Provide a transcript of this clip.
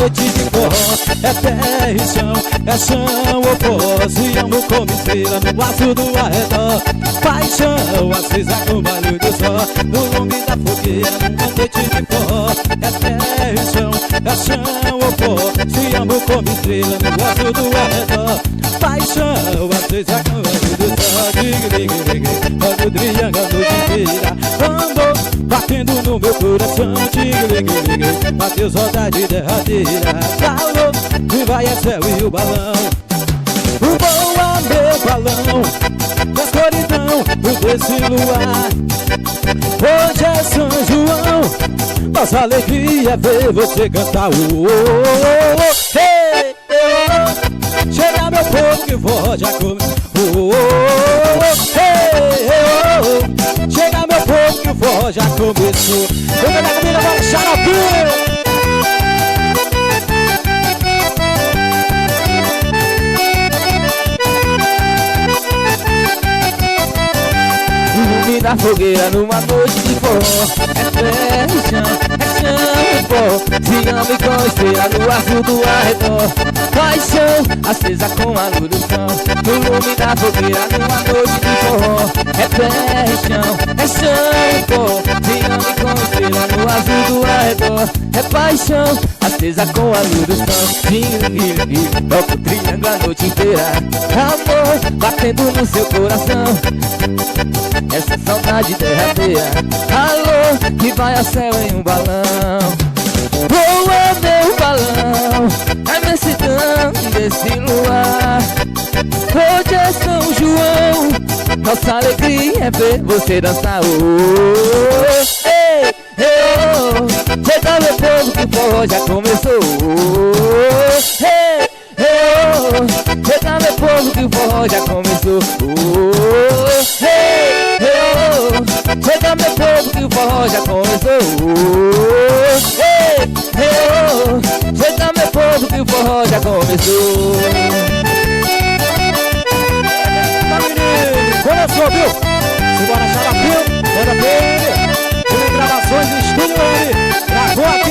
noite de forró. É terra e chão, é chão ou pó. Se amo como estrela no laço do arredor. Paixão acesa com o barulho do sol, no lume da fogueira numa noite de forró. É terra e chão, é chão ou pó. Se amo como estrela no laço do arredor. Paixão acesa com o barulho do sol. Digue, quando brilha a noite inteira. Amor batendo no meu coração. Digue, bateu saudade derradeira. Calor, e vai é céu e o balão. Voa meu balão na escuridão desse luar. Hoje é São João, nossa alegria é ver você cantar. Hey, chega meu povo que o forró já começou. Hey, chega meu povo que o forró já começou. Vamos na comida, vamos xaropinho. Na fogueira numa noite de forró. É terra e chão, é chão e pó. Se ame com estrela no azul do arredor. Paixão acesa com a luz do sol, no lume da fogueira numa noite de forró. É terra e chão, é chão e pó. Se ame com estrela no azul do arredor. É paixão acesa com a luz do sol. Toca o triângulo a noite inteira. Amor batendo no seu coração. Essa saudade derradeira. Alô, que vai a céu em um balão. Voa meu balão na imensidão desse luar. Hoje é São João, nossa alegria é ver você dançar. Ei, oh, chega meu povo que o forró já começou. Ei, oh, chega meu povo que o forró já começou. Hey, oh, chega meu povo que o forró já começou. Hey, oh, chega meu povo que o forró já começou. Começou, viu? Simbora, xaropinho, bora ver. Tem gravações do estúdio, ele gravou aqui